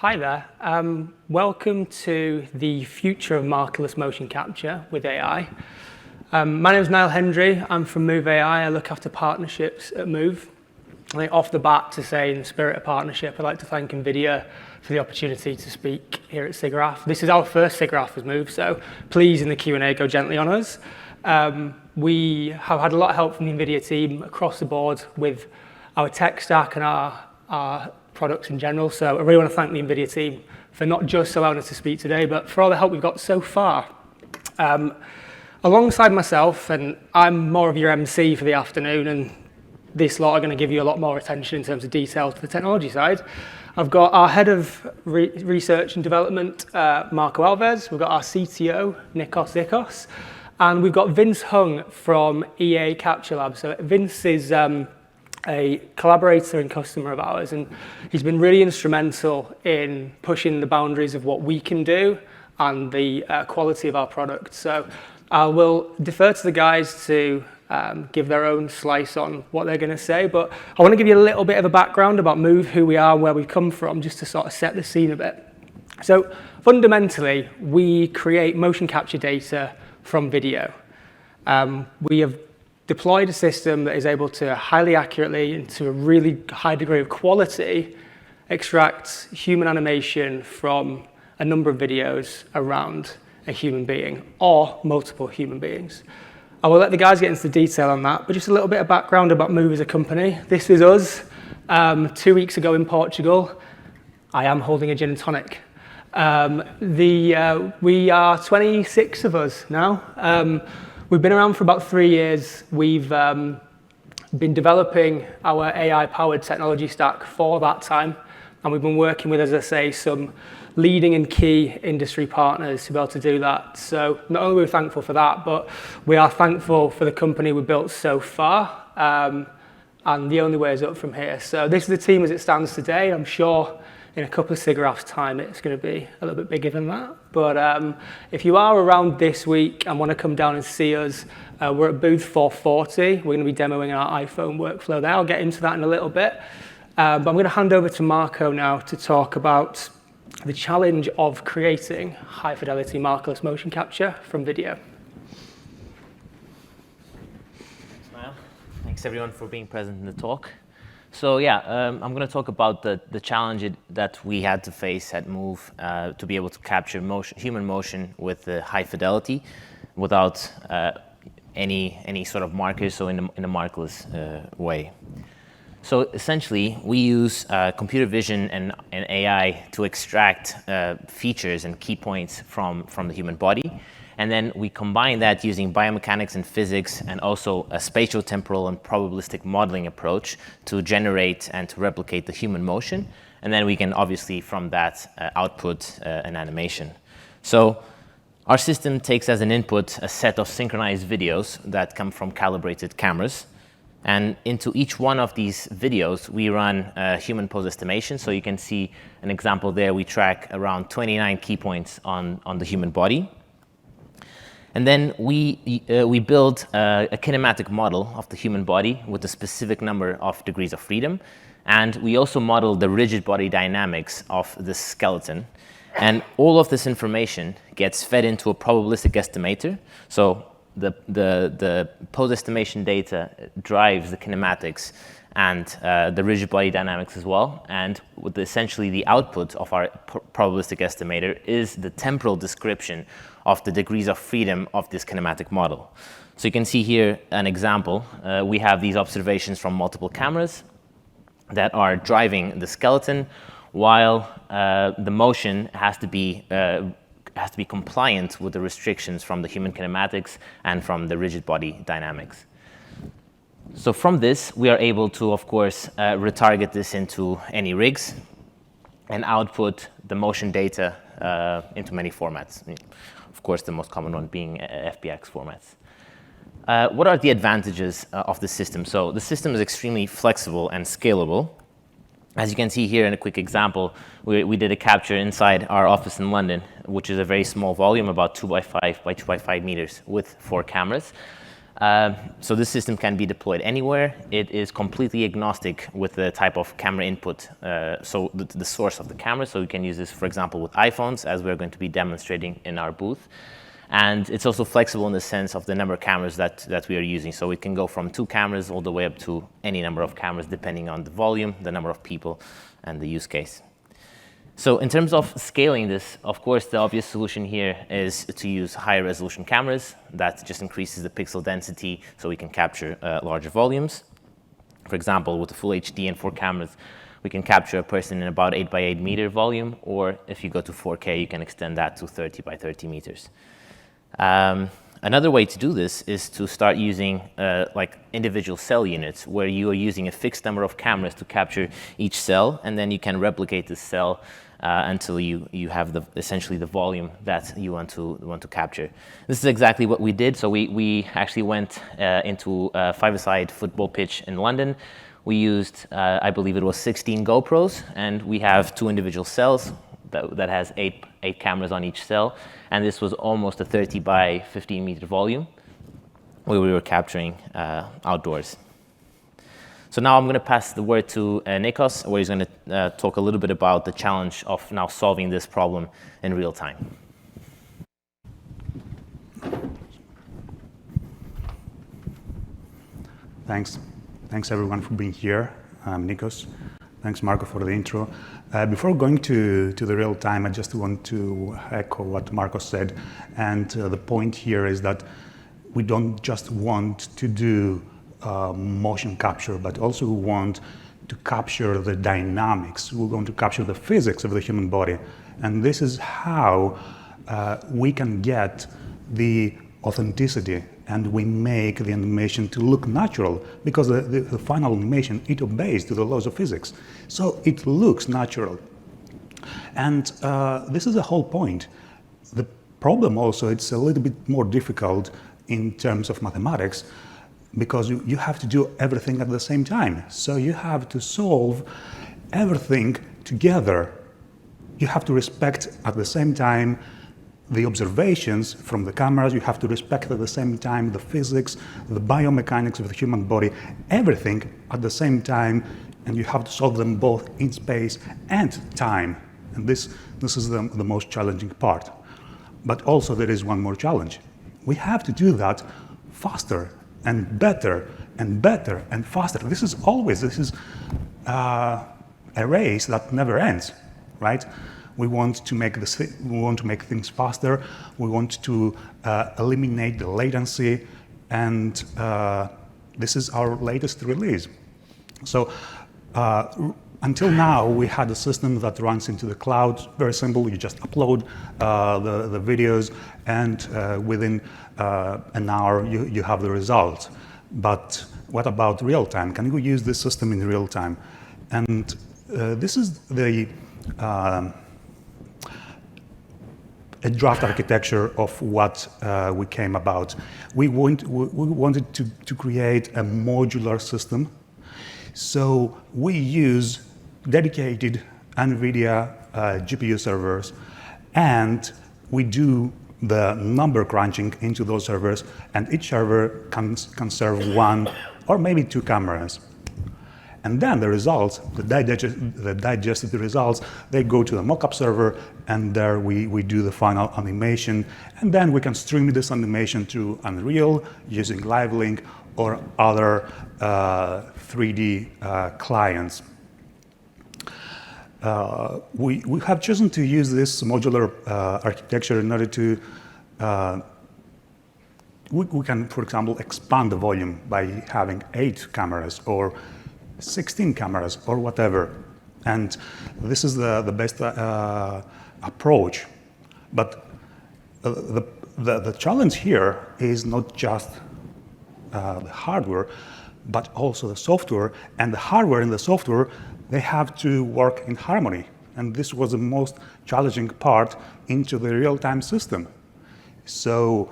Hi there. Welcome to the future of markerless motion capture with AI. My name is Niall Hendry. I'm from MOVE.AI. I look after partnerships at Move. I think off the bat to say, in the spirit of partnership, I'd like to thank NVIDIA for the opportunity to speak here at Siggraph. This is our first Siggraph with Move, so please, in the Q&A, go gently on us. We have had a lot of help from the NVIDIA team across the board with our tech stack and our products in general. So I really want to thank the NVIDIA team for not just allowing us to speak today, but for all the help we've got so far. Alongside myself, and I'm more of your MC for the afternoon, and this lot are going to give you a lot more attention in terms of detail to the technology side. I've got our head of research and development, Marco Alves. We've got our CTO, Nikos Zikos, and we've got Vince Hung from EA Capture Lab. So Vince is a collaborator and customer of ours, and he's been really instrumental in pushing the boundaries of what we can do and the quality of our product. So I will defer to the guys to give their own slice on what they're going to say, but I want to give you a little bit of a background about Move, who we are, where we've come from, just to sort of set the scene a bit. So fundamentally, we create motion capture data from video. We have deployed a system that is able to highly accurately and to a really high degree of quality extract human animation from a number of videos around a human being or multiple human beings. I will let the guys get into the detail on that, but just a little bit of background about Move as a company. This is us 2 weeks ago in Portugal. I am holding a gin and tonic. We are 26 of us now. We've been around for about 3 years. We've been developing our AI-powered technology stack for that time, and we've been working with, as I say, some leading and key industry partners to be able to do that. So not only are we thankful for that, but we are thankful for the company we've built so far, and the only way is up from here. So this is the team as it stands today. I'm sure in a couple of Siggraphs' time, it's going to be a little bit bigger than that. But if you are around this week and want to come down and see us, we're at booth 440. We're going to be demoing our iPhone workflow there. I'll get into that in a little bit. But I'm going to hand over to Marco now to talk about the challenge of creating high-fidelity markerless motion capture from video. Well, thanks everyone for being present in the talk. So yeah, I'm going to talk about the challenge that we had to face at Move to be able to capture human motion with high fidelity without any sort of markers, so in a markerless way. So essentially, we use computer vision and AI to extract features and key points from the human body. And then we combine that using biomechanics and physics and also a spatiotemporal and probabilistic modeling approach to generate and to replicate the human motion. And then we can obviously from that output an animation. So our system takes as an input a set of synchronized videos that come from calibrated cameras. And into each one of these videos, we run human pose estimation. So you can see an example there. We track around 29 key points on the human body. And then we build a kinematic model of the human body with a specific number of degrees of freedom. And we also model the rigid body dynamics of the skeleton. And all of this information gets fed into a probabilistic estimator. So the pose estimation data drives the kinematics and the rigid body dynamics as well. And with essentially the output of our probabilistic estimator is the temporal description of the degrees of freedom of this kinematic model. So you can see here an example. We have these observations from multiple cameras that are driving the skeleton, while the motion has to be compliant with the restrictions from the human kinematics and from the rigid body dynamics. So from this, we are able to, of course, retarget this into any rigs and output the motion data into many formats. Of course, the most common one being FBX formats. What are the advantages of the system? So the system is extremely flexible and scalable. As you can see here in a quick example, we did a capture inside our office in London, which is a very small volume, about 2 by 5 by 2 by 5 meters with 4 cameras. So this system can be deployed anywhere. It is completely agnostic with the type of camera input, so the source of the camera. So you can use this, for example, with iPhones, as we're going to be demonstrating in our booth. And it's also flexible in the sense of the number of cameras that we are using. So it can go from 2 cameras all the way up to any number of cameras, depending on the volume, the number of people, and the use case. So in terms of scaling this, of course, the obvious solution here is to use higher resolution cameras. That just increases the pixel density so we can capture larger volumes. For example, with the full HD and 4 cameras, we can capture a person in about 8 by 8 meter volume, or if you go to 4K, you can extend that to 30 by 30 meters. Another way to do this is to start using like individual cell units, where you are using a fixed number of cameras to capture each cell, and then you can replicate this cell until you have essentially the volume that you want to capture. This is exactly what we did. So we actually went into a 5-a-side football pitch in London. We used, I believe it was 16 GoPros, and we have 2 individual cells that has 8 cameras on each cell, and this was almost a 30 by 15 meter volume where we were capturing outdoors. So now I'm going to pass the word to Nikos, where he's going to talk a little bit about the challenge of now solving this problem in real time. Thanks everyone for being here. I'm Nikos. Thanks, Marco, for the intro. Before going to the real time, I just want to echo what Marco said. And the point here is that we don't just want to do motion capture, but also we want to capture the dynamics. We want to capture the physics of the human body. And this is how we can get the authenticity and we make the animation to look natural, because the final animation, it obeys to the laws of physics. So it looks natural. And this is the whole point. The problem also, it's a little bit more difficult in terms of mathematics, because you have to do everything at the same time. So you have to solve everything together. You have to respect at the same time the observations from the cameras. You have to respect at the same time the physics, the biomechanics of the human body, everything at the same time, and you have to solve them both in space and time. And this is the most challenging part. But also there is one more challenge. We have to do that faster and better and better and faster. This is a race that never ends, right? We want to make things faster. We want to eliminate the latency, and this is our latest release. So until now, we had a system that runs into the cloud. Very simple. You just upload the videos, and within an hour, you have the results. But what about real time? Can we use this system in real time? And this is a draft architecture of what we came about. We wanted to create a modular system. So we use dedicated NVIDIA GPU servers, and we do the number crunching into those servers, and each server can serve 1 or maybe 2 cameras. And then the results, the digested results, they go to the mockup server, and there we do the final animation. And then we can stream this animation to Unreal using LiveLink or other 3D clients. We have chosen to use this modular architecture in order to we can, for example, expand the volume by having 8 cameras or 16 cameras or whatever. And this is the best approach. But the challenge here is not just the hardware, but also the software. And the hardware and the software, they have to work in harmony. And this was the most challenging part into the real-time system. So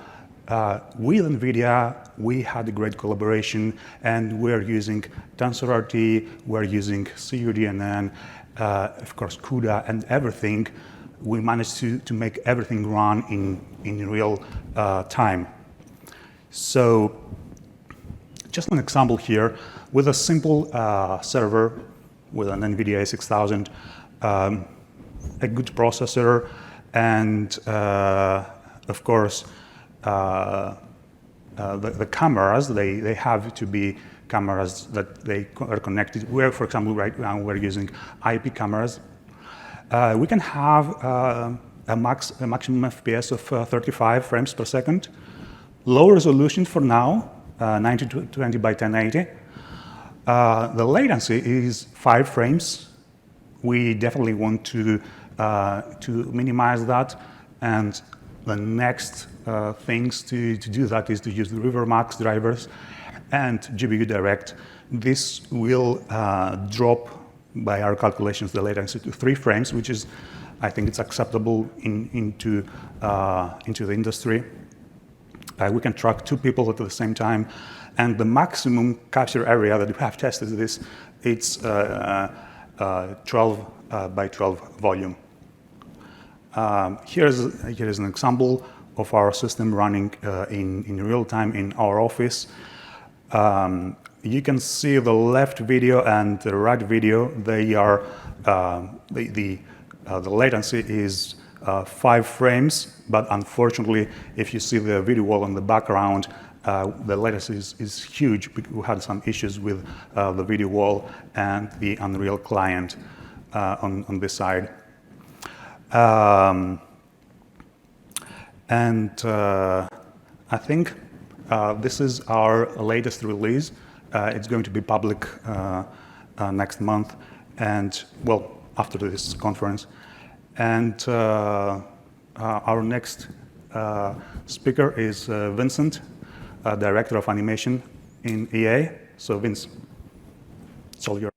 with NVIDIA, we had a great collaboration, and we're using TensorRT, we're using CUDNN, of course CUDA, and everything. We managed to make everything run in real time. So just an example here with a simple server with an NVIDIA 6000, a good processor, and of course the cameras, they have to be cameras that they are connected. Where, for example, right now we're using IP cameras. We can have a maximum FPS of 35 frames per second. Low resolution for now, 1920 by 1080. The latency is 5 frames. We definitely want to minimize that. And the next things to do that is to use the RiverMax drivers and GPU Direct. This will drop, by our calculations, the latency to 3 frames, which is, I think it's acceptable into the industry. We can track 2 people at the same time. And the maximum capture area that we have tested this, it's 12 by 12 volume. Here's an example of our system running in real time in our office. You can see the left video and the right video. They are the latency is 5 frames, but unfortunately, if you see the video wall in the background, the latency is huge. We had some issues with the video wall and the Unreal client on this side. I think this is our latest release. It's going to be public next month, and well, after this conference. And our next speaker is Vincent, Director of Animation in EA. So Vince, it's all yours.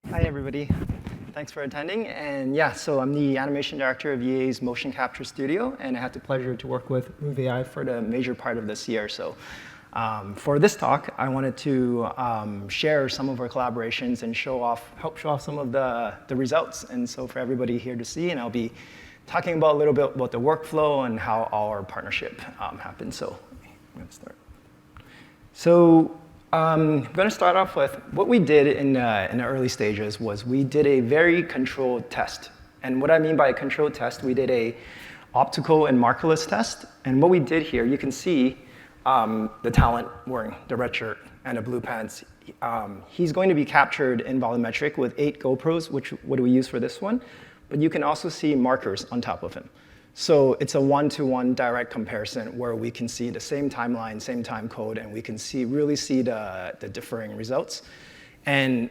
Hi, everybody. Thanks for attending. And yeah, so I'm the animation director of EA's motion capture studio, and I had the pleasure to work with MOVE.AI for the major part of this year. So for this talk, I wanted to share some of our collaborations and help show off some of the results. And so for everybody here to see, and I'll be talking about a little bit about the workflow and how our partnership happened. So I'm going to start. So I'm going to start off with what we did in the early stages was we did a very controlled test. And what I mean by a controlled test, we did a optical and markerless test. And what we did here, you can see the talent wearing the red shirt and the blue pants. He's going to be captured in volumetric with 8 GoPros, what do we use for this one? But you can also see markers on top of him. So it's a one-to-one direct comparison where we can see the same timeline, same time code, and we can really see the differing results. And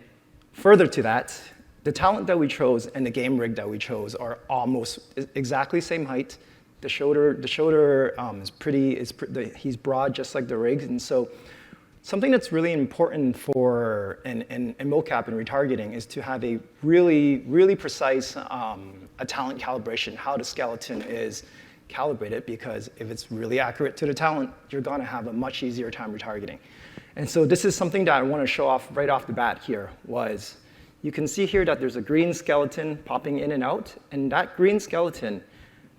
further to that, the talent that we chose and the game rig that we chose are almost exactly same height. The shoulder is he's broad just like the rigs, and so something that's really important for in MoCap and retargeting is to have a really precise a talent calibration, how the skeleton is calibrated, because if it's really accurate to the talent, you're going to have a much easier time retargeting. And so this is something that I want to show off right off the bat here was you can see here that there's a green skeleton popping in and out, and that green skeleton,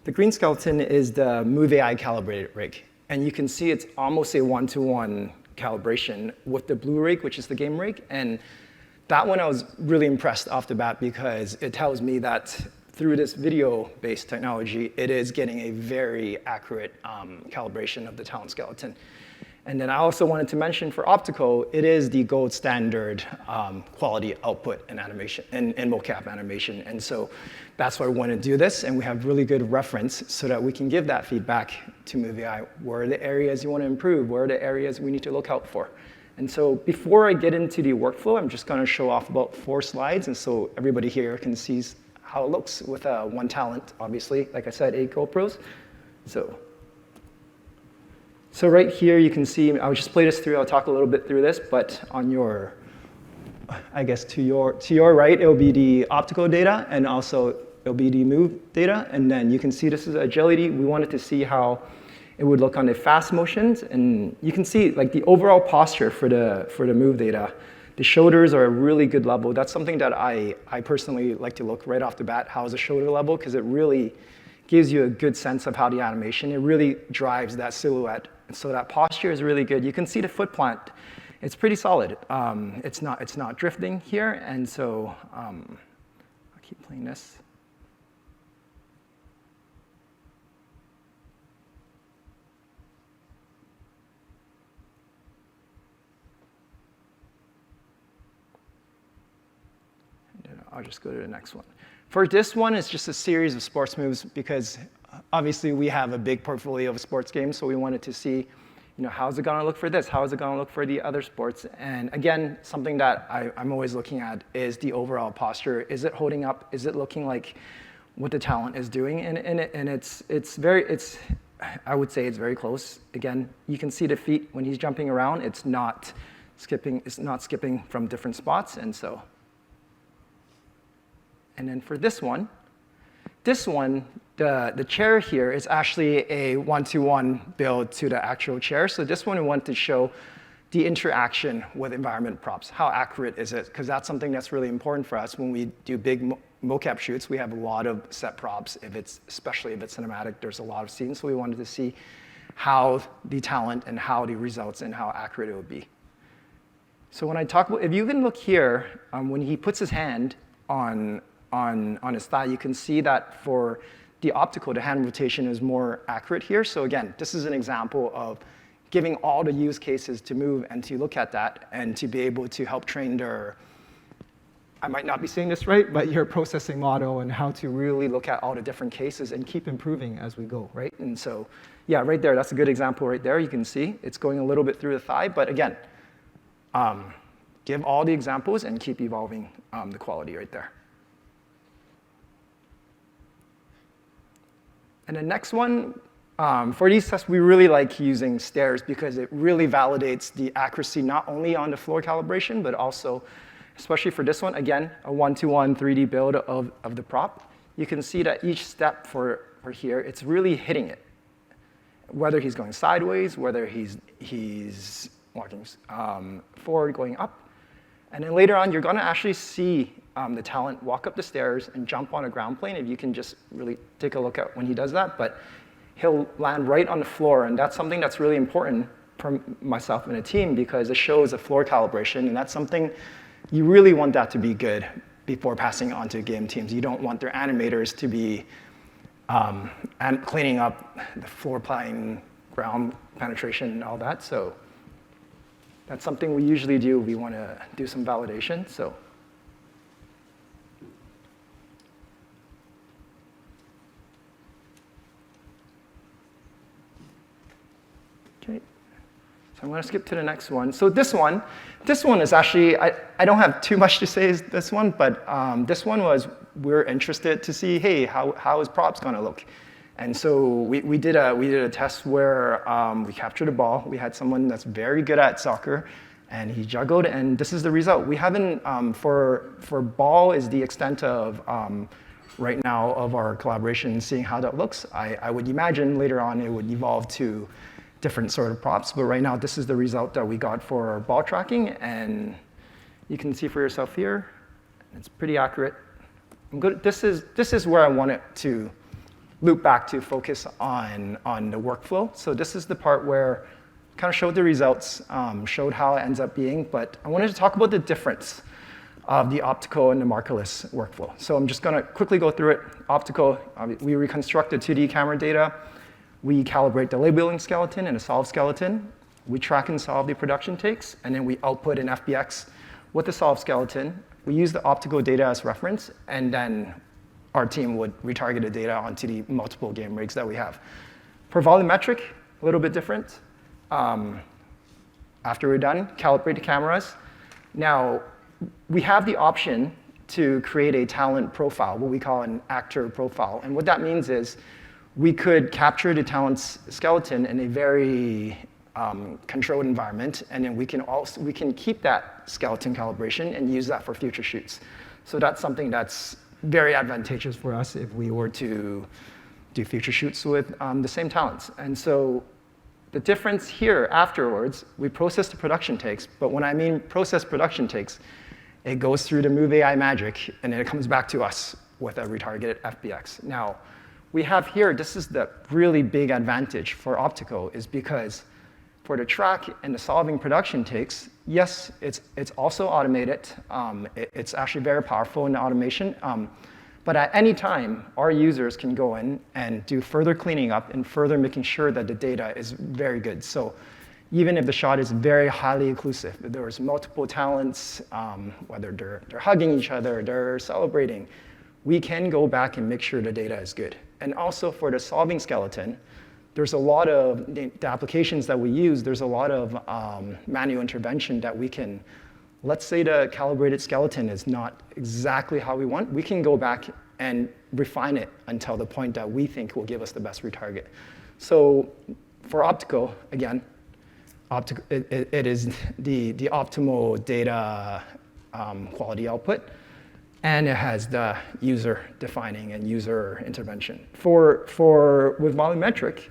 the green skeleton is the MOVE.AI calibrated rig. And you can see it's almost a one-to-one calibration with the blue rig, which is the game rig. And that one I was really impressed off the bat because it tells me that through this video-based technology, it is getting a very accurate calibration of the talent skeleton. And then I also wanted to mention for optical, it is the gold standard quality output in animation, in MoCap animation. And so that's why we want to do this, and we have really good reference so that we can give that feedback to MOVE.AI. Where are the areas you want to improve? Where are the areas we need to look out for? And so before I get into the workflow, I'm just going to show off about 4 slides, and so everybody here can see how it looks with one talent, obviously. Like I said, 8 GoPros. So right here, you can see, I'll just play this through. I'll talk a little bit through this, but on your, I guess to your right, it'll be the optical data, and also it'll be the MOVE data. And then you can see this is agility. We wanted to see how it would look on the fast motions, and you can see like the overall posture for the MOVE data. The shoulders are a really good level. That's something that I personally like to look right off the bat. How is the shoulder level? Because it really gives you a good sense of how the animation, it really drives that silhouette. And so that posture is really good. You can see the foot plant. It's pretty solid. It's not drifting here. And so I'll keep playing this. I'll just go to the next one. For this one, it's just a series of sports moves because obviously we have a big portfolio of sports games, so we wanted to see, how's it gonna look for this? How is it gonna look for the other sports? And again, something that I'm always looking at is the overall posture. Is it holding up? Is it looking like what the talent is doing? And I would say it's very close. Again, you can see the feet when he's jumping around. It's not skipping from different spots, and so. And then for this one, the chair here is actually a one-to-one build to the actual chair. So this one we want to show the interaction with environment props. How accurate is it? Because that's something that's really important for us when we do big mocap shoots. We have a lot of set props. Especially if it's cinematic, there's a lot of scenes. So we wanted to see how the talent and how the results and how accurate it would be. So when I talk about, if you can look here, when he puts his hand on his thigh, you can see that for the optical, the hand rotation is more accurate here. So again, this is an example of giving all the use cases to move and to look at that and to be able to help train their, I might not be saying this right, but your processing model and how to really look at all the different cases and keep improving as we go, right? And so, yeah, right there, that's a good example right there. You can see it's going a little bit through the thigh, but again, give all the examples and keep evolving the quality right there. And the next one, for these tests, we really like using stairs because it really validates the accuracy not only on the floor calibration, but also, especially for this one, again, a one-to-one 3D build of the prop. You can see that each step for here, it's really hitting it. Whether he's going sideways, whether he's walking forward, going up. And then later on, you're going to actually see the talent walk up the stairs and jump on a ground plane, if you can just really take a look at when he does that. But he'll land right on the floor, and that's something that's really important for myself and the team because it shows a floor calibration, and that's something you really want that to be good before passing on to game teams. You don't want their animators to be and cleaning up the floor plane, ground penetration, and all that. So that's something we usually do. We want to do some validation. So. Okay. So I'm going to skip to the next one. So this one is actually, I don't have too much to say is this one, but this one was, we're interested to see, hey, how is props going to look? And so we did a test where we captured a ball. We had someone that's very good at soccer, and he juggled, and this is the result. We haven't, for ball is the extent of right now of our collaboration, seeing how that looks. I would imagine later on it would evolve to different sort of props, but right now this is the result that we got for ball tracking, and you can see for yourself here. It's pretty accurate. This is where I want it to loop back to focus on the workflow. So this is the part where I kind of showed the results, showed how it ends up being, but I wanted to talk about the difference of the optical and the markerless workflow. So I'm just going to quickly go through it. Optical, we reconstruct the 2D camera data. We calibrate the labeling skeleton and a solve skeleton. We track and solve the production takes, and then we output an FBX with the solve skeleton. We use the optical data as reference, and then our team would retarget the data onto the multiple game rigs that we have. For volumetric, a little bit different. After we're done, calibrate the cameras. Now, we have the option to create a talent profile, what we call an actor profile. And what that means is we could capture the talent's skeleton in a very controlled environment, and then we can keep that skeleton calibration and use that for future shoots. So that's something that's very advantageous for us if we were to do future shoots with the same talents. And so The difference here afterwards, we process the production takes, but when I mean process production takes, it goes through the MOVE.AI magic, and then it comes back to us with a retargeted FBX. Now, we have here, this is the really big advantage for Optical, is because for the track and the solving production takes, yes, it's also automated. It's actually very powerful in the automation. But at any time, our users can go in and do further cleaning up and further making sure that the data is very good. So even if the shot is very highly inclusive, if there's multiple talents, whether they're hugging each other, they're celebrating, we can go back and make sure the data is good. And also for the solving skeleton, there's a lot of the applications that we use, there's a lot of manual intervention that we can, let's say the calibrated skeleton is not exactly how we want, we can go back and refine it until the point that we think will give us the best retarget. So for Optical, again, it is the optimal data quality output, and it has the user defining and user intervention. With volumetric,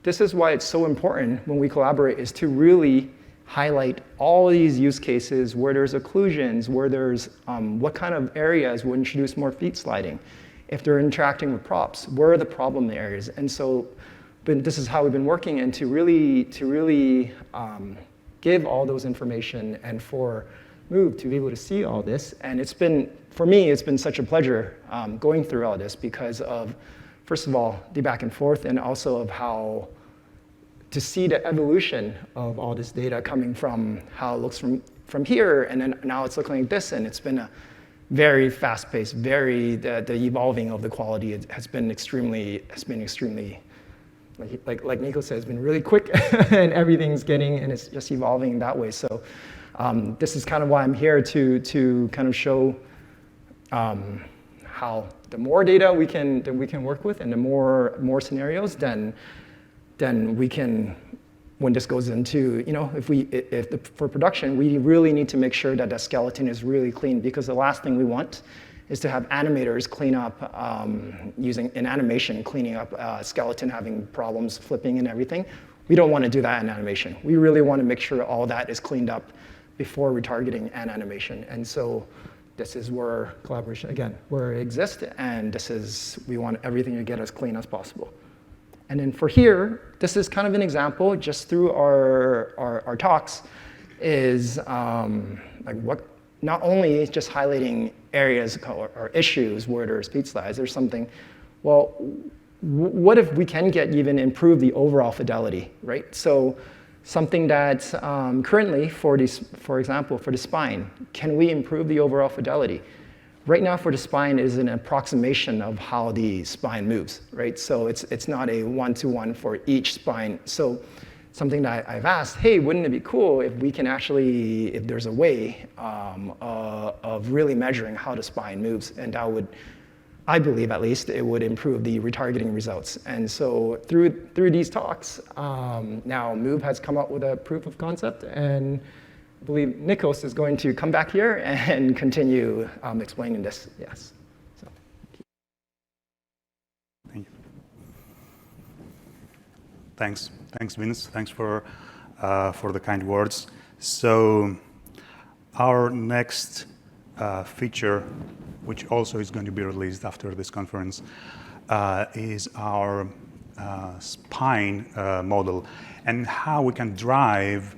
this is why it's so important when we collaborate, is to really highlight all these use cases where there's occlusions, where there's what kind of areas would introduce more feet sliding. If they're interacting with props, where are the problem areas? And so this is how we've been working, and to really give all those information and for Move to be able to see all this. And it's been, for me, it's been such a pleasure going through all this because of, first of all, the back and forth, and also of how to see the evolution of all this data coming from how it looks from here, and then now it's looking like this, and it's been a very fast-paced, the evolving of the quality has been extremely, like Nico said, it's been really quick, and everything's and it's just evolving that way. So this is kind of why I'm here to kind of show how the more data we can work with, and the more scenarios, then we can, when this goes into, for production, we really need to make sure that the skeleton is really clean, because the last thing we want is to have animators clean up, using an animation, cleaning up a skeleton having problems flipping and everything. We don't want to do that in animation. We really want to make sure all that is cleaned up before retargeting and animation. And so this is where collaboration, again, where it exists, and we want everything to get as clean as possible. And then for here, this is kind of an example, just through our talks, is not only just highlighting areas or issues where there's feet slides, there's something, well, what if we can even improve the overall fidelity, right? So something that currently, for example, for the spine, can we improve the overall fidelity? Right now for the spine is an approximation of how the spine moves, right? So it's not a one-to-one for each spine. So something that I've asked, hey, wouldn't it be cool if we can actually, if there's a way of really measuring how the spine moves, and that would, I believe at least, it would improve the retargeting results. And so through these talks, now Move has come up with a proof of concept, and I believe Nikos is going to come back here and continue explaining this. Yes. So. Thank you. Thanks, Vince. Thanks for the kind words. So our next feature, which also is going to be released after this conference, is our spine model, and how we can drive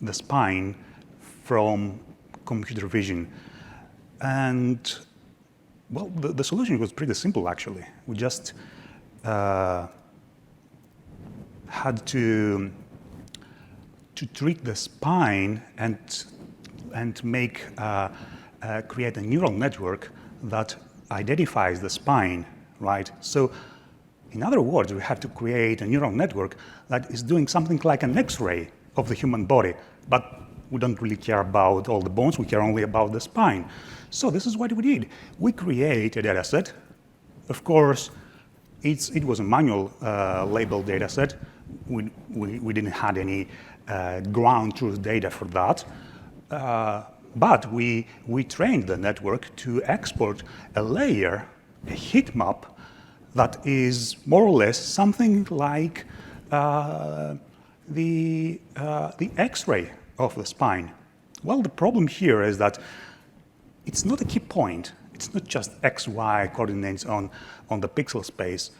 the spine from computer vision. And well, the solution was pretty simple, actually. We just had to treat the spine and make create a neural network that identifies the spine, right? So in other words, we have to create a neural network that is doing something like an X-ray of the human body, but we don't really care about all the bones, we care only about the spine. So this is what we did. We create a data set. Of course, it was a manual labeled data set. We didn't have any ground truth data for that. But we trained the network to export a layer, a heat map, that is more or less something like the X-ray of the spine. Well, the problem here is that it's not a key point. It's not just X, Y coordinates on the pixel space.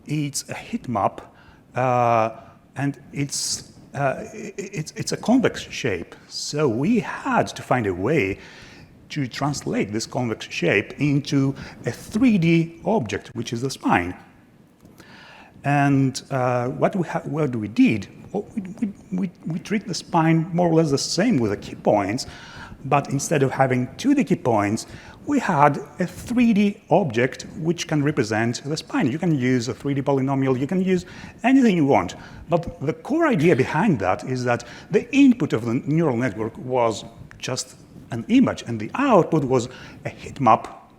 It's a heat map, and it's a convex shape. So we had to find a way to translate this convex shape into a 3D object, which is the spine. And what we did, we treat the spine more or less the same with the key points, but instead of having 2D key points, we had a 3D object which can represent the spine. You can use a 3D polynomial, you can use anything you want. But the core idea behind that is that the input of the neural network was just an image, and the output was a heat map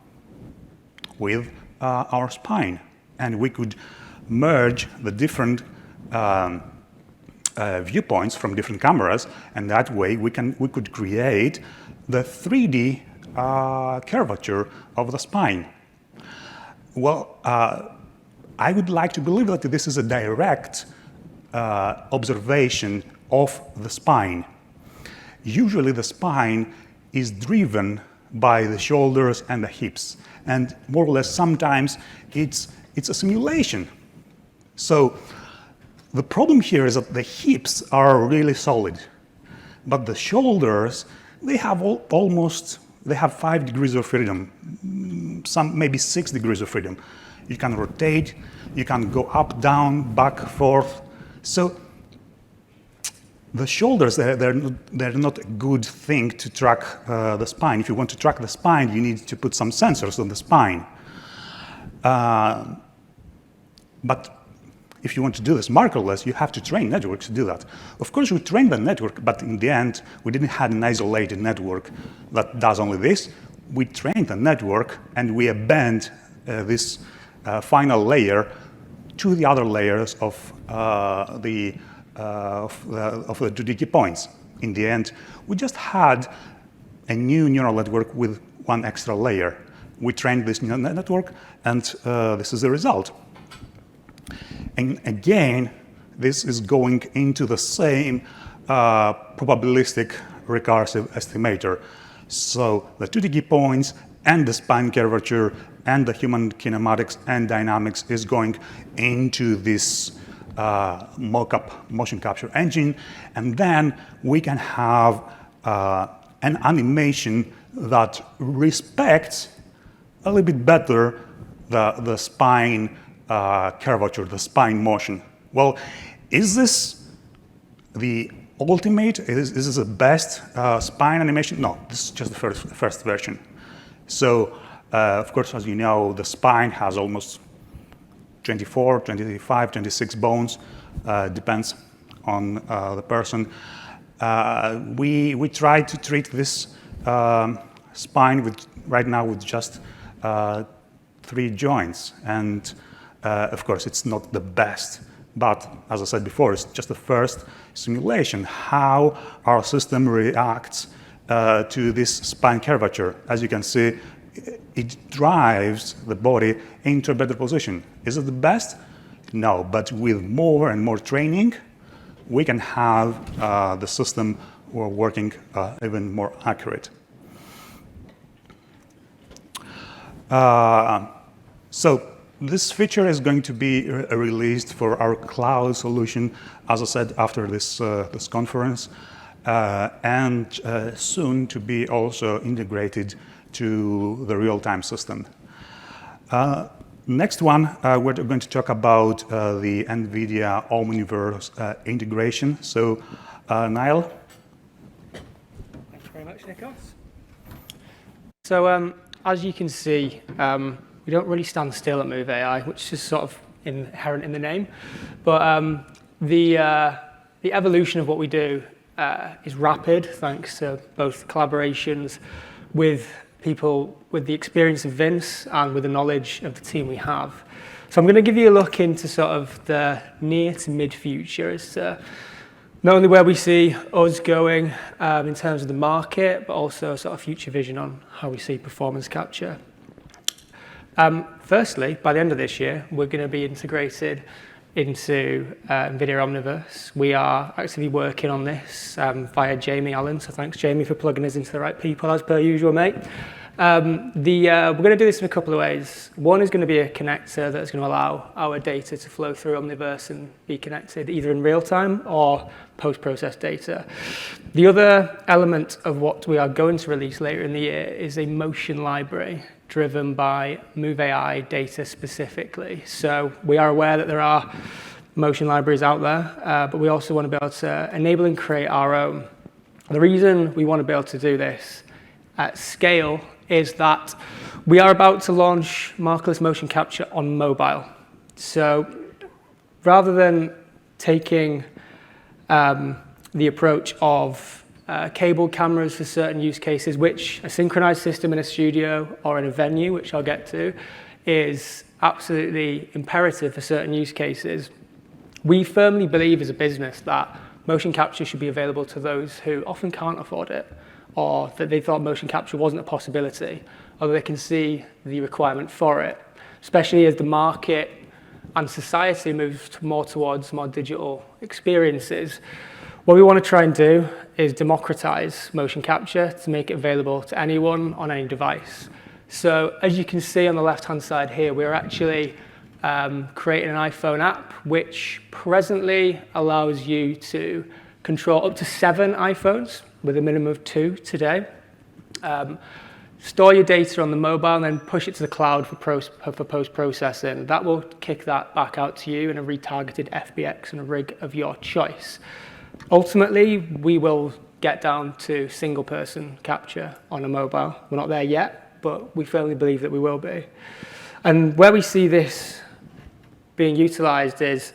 with our spine. And we could merge the different viewpoints from different cameras, and that way we could create the 3D curvature of the spine. Well, I would like to believe that this is a direct observation of the spine. Usually the spine is driven by the shoulders and the hips, and more or less sometimes it's a simulation. So the problem here is that the hips are really solid, but the shoulders, they have they have 5 degrees of freedom, some maybe 6 degrees of freedom. You can rotate, you can go up, down, back, forth. So the shoulders, they're not a good thing to track the spine. If you want to track the spine, you need to put some sensors on the spine. But if you want to do this markerless, you have to train networks to do that. Of course, we trained the network, but in the end, we didn't have an isolated network that does only this. We trained the network, and we abandoned this final layer to the other layers of the 2D key points. In the end, we just had a new neural network with one extra layer. We trained this neural network, and this is the result. And again, this is going into the same probabilistic recursive estimator. So the 2D key points and the spine curvature and the human kinematics and dynamics is going into this MoCap motion capture engine, and then we can have an animation that respects a little bit better the spine curvature, the spine motion. Well, is this the ultimate? Is this the best spine animation? No, this is just the first version. So, of course, as you know, the spine has almost 24, 25, 26 bones, depends on the person. We try to treat this spine right now with just 3 joints, and of course, it's not the best, but as I said before, it's just the first simulation, how our system reacts to this spine curvature. As you can see, it drives the body into a better position. Is it the best? No, but with more and more training, we can have the system working even more accurate. So this feature is going to be released for our cloud solution, as I said, after this conference, and soon to be also integrated to the real-time system. Next one, we're going to talk about the NVIDIA Omniverse integration. So, Niall? Thanks very much, Nikos. So, as you can see, we don't really stand still at MOVE.AI, which is sort of inherent in the name. But the evolution of what we do is rapid, thanks to both collaborations with people with the experience of Vince and with the knowledge of the team we have. So I'm going to give you a look into sort of the near to mid-future as to not only where we see us going in terms of the market, but also sort of future vision on how we see performance capture. Firstly, by the end of this year, we're going to be integrated into NVIDIA Omniverse. We are actively working on this via Jamie Allen, so thanks Jamie for plugging us into the right people as per usual, mate. We're going to do this in a couple of ways. One is going to be a connector that's going to allow our data to flow through Omniverse and be connected either in real time or post-processed data. The other element of what we are going to release later in the year is a motion library driven by MOVE.AI data specifically. So we are aware that there are motion libraries out there, but we also want to be able to enable and create our own. The reason we want to be able to do this at scale is that we are about to launch Markerless motion capture on mobile. So rather than taking the approach of cable cameras for certain use cases, which a synchronized system in a studio or in a venue, which I'll get to, is absolutely imperative for certain use cases, we firmly believe as a business that motion capture should be available to those who often can't afford it, or that they thought motion capture wasn't a possibility, or they can see the requirement for it, especially as the market and society moves more towards more digital experiences. What we want to try and do is democratize motion capture to make it available to anyone on any device. So as you can see on the left-hand side here, we're actually creating an iPhone app, which presently allows you to control up to 7 iPhones, with a minimum of 2 today. Store your data on the mobile and then push it to the cloud for post-processing. That will kick that back out to you in a retargeted FBX and a rig of your choice. Ultimately, we will get down to single-person capture on a mobile. We're not there yet, but we firmly believe that we will be. And where we see this being utilized is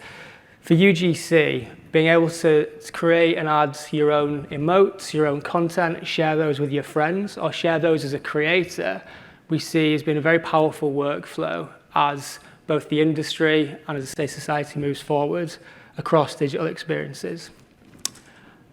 for UGC, being able to create and add your own emotes, your own content, share those with your friends, or share those as a creator, we see has been a very powerful workflow as both the industry and, as I say, society moves forward across digital experiences.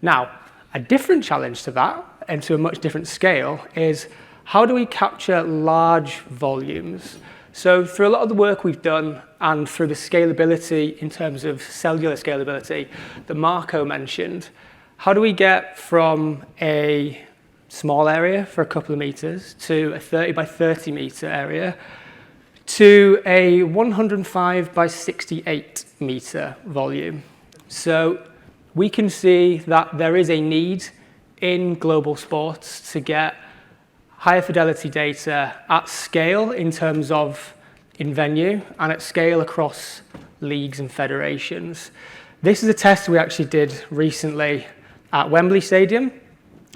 Now, a different challenge to that, and to a much different scale, is how do we capture large volumes? So through a lot of the work we've done and through the scalability in terms of cellular scalability that Marco mentioned, how do we get from a small area for a couple of meters to a 30 by 30 meter area to a 105 by 68 meter volume? So we can see that there is a need in global sports to get higher fidelity data at scale in terms of in venue and at scale across leagues and federations. This is a test we actually did recently at Wembley Stadium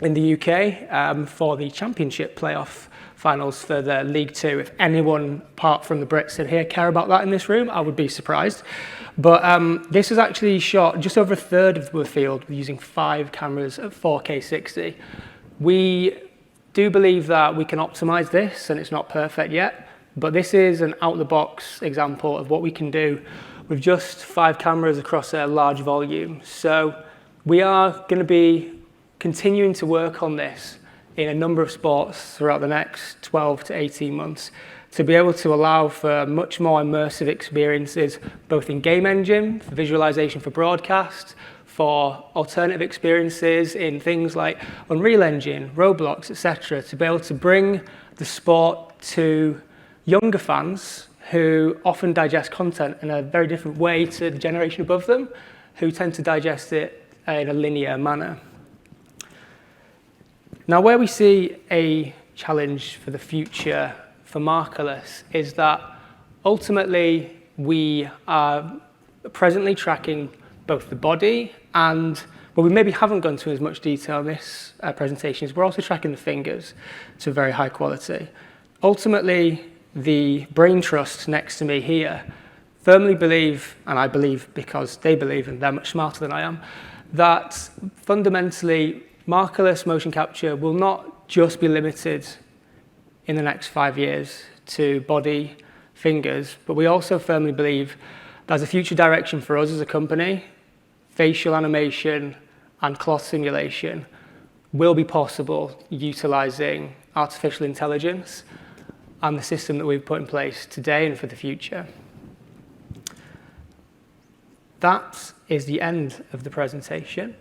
in the UK for the Championship playoff finals for the League Two. If anyone apart from the Brits in here care about that in this room, I would be surprised. But this was actually shot just over a third of the field using 5 cameras at 4K 60. We do believe that we can optimize this, and it's not perfect yet, but this is an out-of-the-box example of what we can do with just 5 cameras across a large volume. So we are going to be continuing to work on this in a number of sports throughout the next 12 to 18 months to be able to allow for much more immersive experiences, both in game engine, for visualization for broadcast, for alternative experiences in things like Unreal Engine, Roblox, etc., to be able to bring the sport to younger fans who often digest content in a very different way to the generation above them, who tend to digest it in a linear manner. Now, where we see a challenge for the future for Markerless is that ultimately we are presently tracking both the body and, well, we maybe haven't gone into as much detail in this presentation, is we're also tracking the fingers to very high quality. Ultimately, the brain trust next to me here firmly believe, and I believe because they believe, and they're much smarter than I am, that fundamentally Markerless motion capture will not just be limited in the next 5 years to body, fingers, but we also firmly believe there's a future direction for us as a company. Facial animation and cloth simulation will be possible utilizing artificial intelligence and the system that we've put in place today and for the future. that is the end of the presentation.